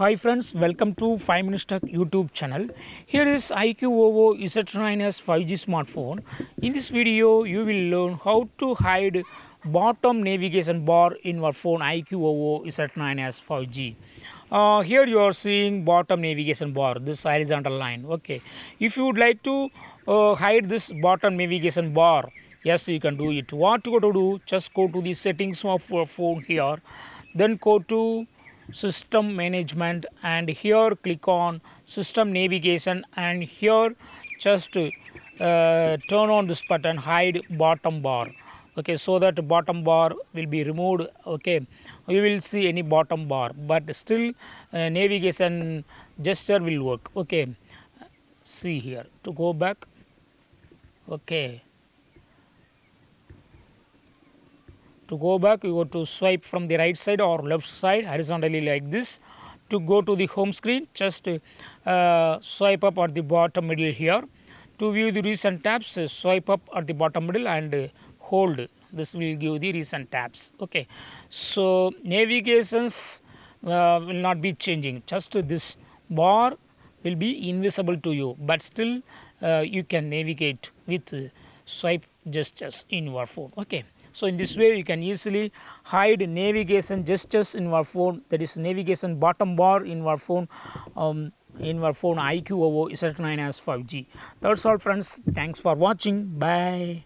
Hi friends, welcome to 5 Minutes Tech YouTube channel. Here is iQOO Z9s 5G smartphone. In this video, you will learn how to hide bottom navigation bar in your phone iQOO Z9s 5G. Here you are seeing bottom navigation bar, this horizontal line. Okay, if you would like to hide this bottom navigation bar, yes, you can do it. What you got to do? Just go to the settings of your phone here, then go to system management, and here click on system navigation, and here just turn on this button hide bottom bar. Okay, so that bottom bar will be removed. Okay, you will see any bottom bar, but still navigation gesture will work. Okay, see here to go back. Okay, to go back, you go to swipe from the right side or left side horizontally like this. To go to the home screen, just swipe up at the bottom middle here. To view the recent tabs, swipe up at the bottom middle and hold. This will give the recent tabs. Okay, so navigations will not be changing. Just this bar will be invisible to you, but still you can navigate with swipe gestures in your phone. Okay, so in this way you can easily hide navigation gestures in your phone, that is navigation bottom bar in your phone, iQOO Z9s 5G. That's all friends, thanks for watching, bye.